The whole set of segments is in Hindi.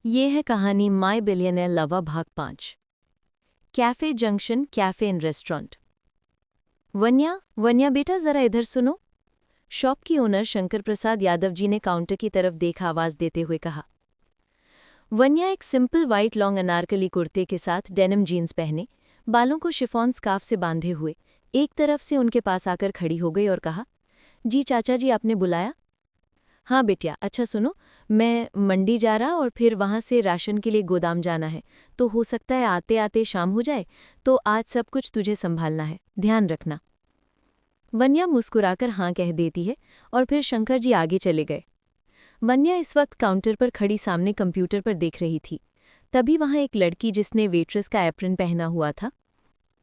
ये है कहानी माई बिलियनर लवा भाग 5। Cafe junction cafe and restaurant. Vanya Vanya बेटा जरा इधर सुनो। शॉप की ओनर शंकर प्रसाद यादव जी ने काउंटर की तरफ देख आवाज देते हुए कहा। वन्या एक सिंपल वाइट लॉन्ग अनारकली कुर्ते के साथ डेनिम जीन्स पहने, बालों को शिफॉन स्कार्फ से बांधे हुए एक तरफ से उनके पास आकर खड़ी हो गई और कहा, जी चाचा जी आपने बुलाया? हाँ बेटिया, अच्छा सुनो, मैं मंडी जा रहा और फिर वहाँ से राशन के लिए गोदाम जाना है, तो हो सकता है आते आते शाम हो जाए, तो आज सब कुछ तुझे संभालना है, ध्यान रखना। वन्या मुस्कुराकर हाँ कह देती है और फिर शंकर जी आगे चले गए। वन्या इस वक्त काउंटर पर खड़ी सामने कंप्यूटर पर देख रही थी। तभी वहाँ एक लड़की जिसने वेट्रेस का एप्रन पहना हुआ था,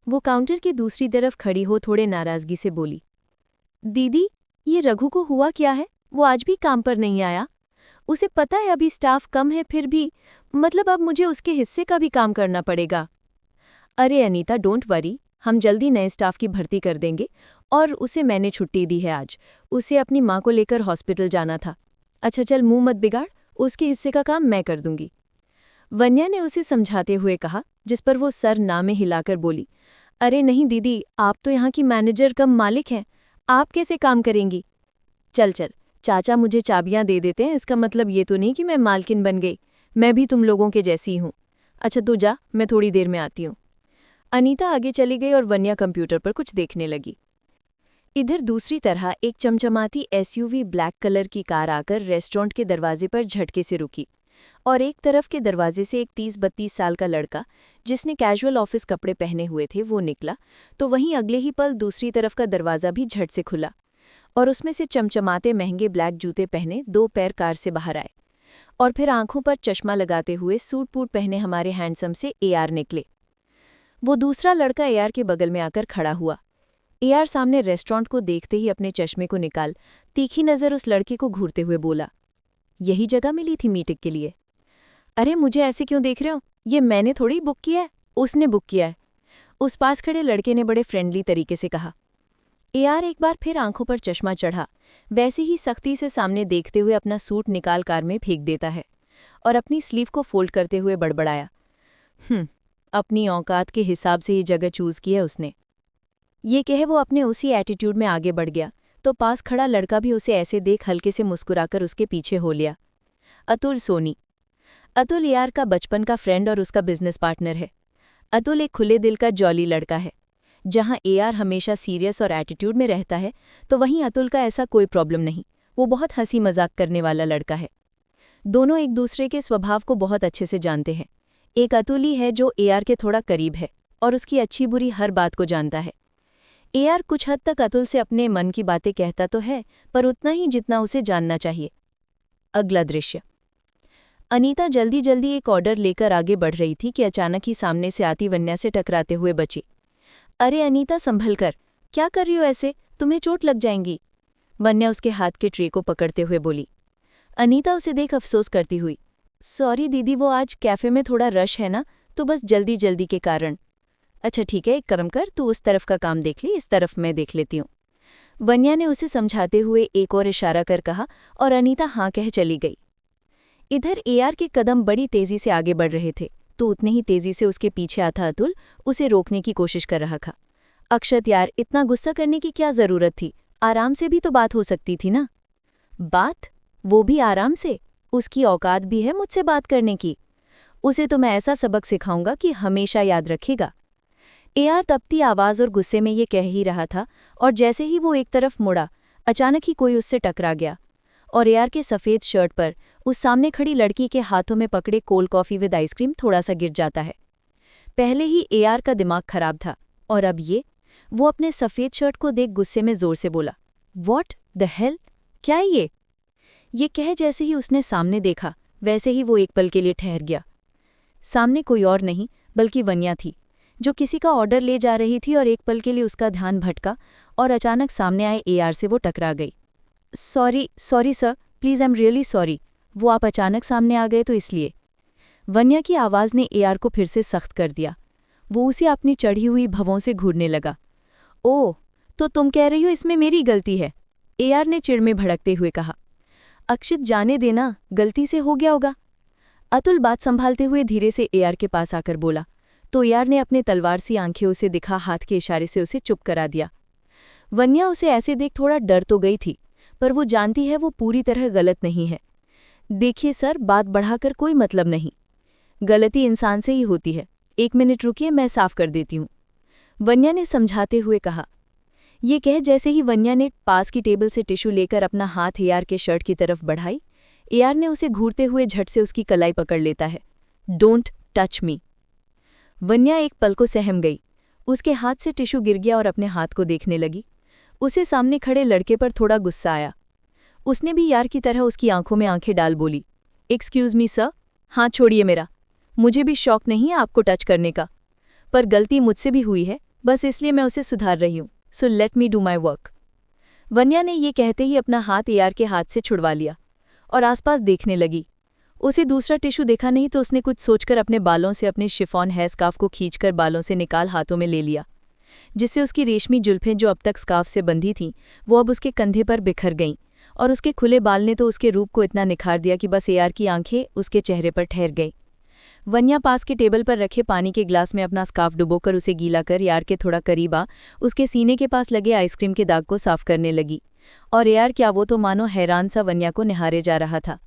वो काउंटर की दूसरी तरफ खड़ी हो थोड़े नाराजगी से बोली, दीदी ये रघु को हुआ क्या है? वो आज भी काम पर नहीं आया। उसे पता है अभी स्टाफ कम है, फिर भी मतलब अब मुझे उसके हिस्से का भी काम करना पड़ेगा। अरे अनीता डोंट वरी, हम जल्दी नए स्टाफ की भर्ती कर देंगे और उसे मैंने छुट्टी दी है आज। उसे अपनी माँ को लेकर हॉस्पिटल जाना था। अच्छा चल मुंह मत बिगाड़, उसके हिस्से का काम मैं कर दूंगी। वन्या ने उसे समझाते हुए कहा, जिस पर वो सर ना में हिलाकर बोली, अरे नहीं दीदी, आप तो यहाँ की मैनेजर कम मालिक हैं, आप कैसे काम करेंगी? चल चल, चाचा मुझे चाबियां दे देते हैं, इसका मतलब ये तो नहीं कि मैं मालकिन बन गई। मैं भी तुम लोगों के जैसी हूँ। अच्छा तू जा, मैं थोड़ी देर में आती हूँ। अनीता आगे चली गई और वन्या कंप्यूटर पर कुछ देखने लगी। इधर दूसरी तरह एक चमचमाती एसयूवी ब्लैक कलर की कार आकर रेस्टोरेंट के दरवाजे पर झटके से रुकी और एक तरफ के दरवाजे से एक 30-32 साल का लड़का, जिसने कैजुअल ऑफिस कपड़े पहने हुए थे, वो निकला, तो वहीं अगले ही पल दूसरी तरफ का दरवाज़ा भी झट से खुला और उसमें से चमचमाते महंगे ब्लैक जूते पहने 2 पैर कार से बाहर आए और फिर आंखों पर चश्मा लगाते हुए सूट बूट पहने हमारे हैंडसम से एआर निकले। वो दूसरा लड़का एआर के बगल में आकर खड़ा हुआ। एआर सामने रेस्टोरेंट को देखते ही अपने चश्मे को निकाल तीखी नज़र उस लड़के को घूरते हुए बोला, यही जगह मिली थी मीटिंग के लिए? अरे मुझे ऐसे क्यों देख रहे हो? ये मैंने थोड़ी बुक किया है, उसने बुक किया है, उस पास खड़े लड़के ने बड़े फ्रेंडली तरीके से कहा। एआर एक बार फिर आंखों पर चश्मा चढ़ा, वैसे ही सख्ती से सामने देखते हुए अपना सूट निकाल कार में फेंक देता है और अपनी स्लीव को फोल्ड करते हुए बड़बड़ाया, अपनी औकात के हिसाब से ये जगह चूज की है उसने। ये कहे वो अपने उसी एटीट्यूड में आगे बढ़ गया, तो पास खड़ा लड़का भी उसे ऐसे देख हल्के से मुस्कुराकर उसके पीछे हो लिया। अतुल सोनी। अतुल एआर का बचपन का फ्रेंड और उसका बिजनेस पार्टनर है। अतुल एक खुले दिल का जॉली लड़का है। जहां एआर हमेशा सीरियस और एटीट्यूड में रहता है, तो वहीं अतुल का ऐसा कोई प्रॉब्लम नहीं, वो बहुत हंसी मजाक करने वाला लड़का है। दोनों एक दूसरे के स्वभाव को बहुत अच्छे से जानते हैं। एक अतुल ही है जो एआर के थोड़ा करीब है और उसकी अच्छी बुरी हर बात को जानता है। एआर कुछ हद तक अतुल से अपने मन की बातें कहता तो है, पर उतना ही जितना उसे जानना चाहिए। अगला दृश्य। अनीता जल्दी जल्दी एक ऑर्डर लेकर आगे बढ़ रही थी कि अचानक ही सामने से आती वन्या से टकराते हुए बची। अरे अनीता संभल कर, क्या कर रही हो ऐसे, तुम्हें चोट लग जाएंगी। वन्या उसके हाथ के ट्रे को पकड़ते हुए बोली। अनीता उसे देख अफसोस करती हुई, सॉरी दीदी, वो आज कैफे में थोड़ा रश है ना, तो बस जल्दी जल्दी के कारण। अच्छा ठीक है, एक कर्म कर, तू उस तरफ का काम देख ली, इस तरफ मैं देख लेती हूँ। वन्या ने उसे समझाते हुए एक और इशारा कर कहा और अनीता हाँ कह चली गई। इधर एआर के कदम बड़ी तेजी से आगे बढ़ रहे थे, तो उतनी ही तेजी से उसके पीछे आता अतुल उसे रोकने की कोशिश कर रहा था। अक्षत यार, इतना गुस्सा करने की क्या जरूरत थी, आराम से भी तो बात हो सकती थी ना। बात? वो भी आराम से? उसकी औकात भी है मुझसे बात करने की। उसे तो मैं ऐसा सबक सिखाऊंगा कि हमेशा याद रखेगा। एआर तपती आवाज और गुस्से में ये कह ही रहा था और जैसे ही वो एक तरफ मुड़ा, अचानक ही कोई उससे टकरा गया और एआर के सफ़ेद शर्ट पर उस सामने खड़ी लड़की के हाथों में पकड़े कोल्ड कॉफ़ी विद आइसक्रीम थोड़ा सा गिर जाता है। पहले ही एआर का दिमाग खराब था और अब वो अपने सफ़ेद शर्ट को देख गुस्से में जोर से बोला, व्हाट द हेल, क्या है ये? ये कह जैसे ही उसने सामने देखा, वैसे ही वो एक पल के लिए ठहर गया। सामने कोई और नहीं बल्कि वन्या थी, जो किसी का ऑर्डर ले जा रही थी और एक पल के लिए उसका ध्यान भटका और अचानक सामने आए एआर से वो टकरा गई। Sorry sir, please I am really sorry, वो आप अचानक सामने आ गए तो इसलिए। वन्या की आवाज़ ने एआर को फिर से सख्त कर दिया। वो उसे अपनी चढ़ी हुई भवों से घूरने लगा। ओह, तो तुम कह रही हो इसमें मेरी गलती है? एआर ने चिढ़ में भड़कते हुए कहा। अक्षित जाने देना, गलती से हो गया होगा। अतुल बात संभालते हुए धीरे से एआर के पास आकर बोला, तो एआर ने अपने तलवार सी आंखें उसे दिखा हाथ के इशारे से उसे चुप करा दिया। वन्या उसे ऐसे देख थोड़ा डर तो गई थी, पर वो जानती है वो पूरी तरह गलत नहीं है। देखिए सर, बात बढ़ाकर कोई मतलब नहीं, गलती इंसान से ही होती है। 1 मिनट रुकिए, मैं साफ कर देती हूँ, वन्या ने समझाते हुए कहा। ये कह जैसे ही वन्या ने पास की टेबल से टिश्यू लेकर अपना हाथ एआर के शर्ट की तरफ बढ़ाई, एआर ने उसे घूरते हुए झट से उसकी कलाई पकड़ लेता है। Don't touch me. वन्या एक पल को सहम गई। उसके हाथ से टिश्यू गिर गया और अपने हाथ को देखने लगी। उसे सामने खड़े लड़के पर थोड़ा गुस्सा आया। उसने भी यार की तरह उसकी आंखों में आंखें डाल बोली, एक्सक्यूज मी सर, हाथ छोड़िए मेरा। मुझे भी शौक नहीं है आपको टच करने का, पर गलती मुझसे भी हुई है, बस इसलिए मैं उसे सुधार रही हूँ। So let me do my work. Vanya ने ये कहते ही अपना हाथ एआर के हाथ से छुड़वा लिया और आसपास देखने लगी। उसे दूसरा टिश्यू देखा नहीं तो उसने कुछ सोचकर अपने बालों से अपने शिफॉन हेयर स्कार्फ को खींचकर बालों से निकाल हाथों में ले लिया, जिससे उसकी रेशमी जुल्फें जो अब तक स्कार्फ से बंधी थीं वो अब उसके कंधे पर बिखर गईं, और उसके खुले बाल ने तो उसके रूप को इतना निखार दिया कि बस एआर की आंखें उसके चेहरे पर ठहर गईं। वन्या पास के टेबल पर रखे पानी के ग्लास में अपना स्कार्फ डुबोकर उसे गीला कर एआर के थोड़ा करीब आ उसके सीने के पास लगे आइसक्रीम के दाग को साफ करने लगी। और एआर क्या, वो तो मानो हैरान सा वन्या को निहारे जा रहा था।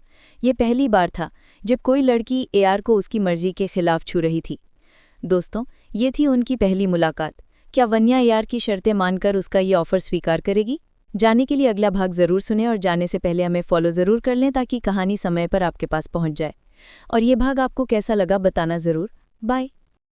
ये पहली बार था जब कोई लड़की एआर को उसकी मर्जी के खिलाफ छू रही थी। दोस्तों, ये थी उनकी पहली मुलाकात। क्या वन्या एआर की शर्तें मानकर उसका ये ऑफर स्वीकार करेगी? जाने के लिए अगला भाग ज़रूर सुनें और जाने से पहले हमें फॉलो ज़रूर कर लें ताकि कहानी समय पर आपके पास पहुंच जाए। और ये भाग आपको कैसा लगा बताना ज़रूर। बाय।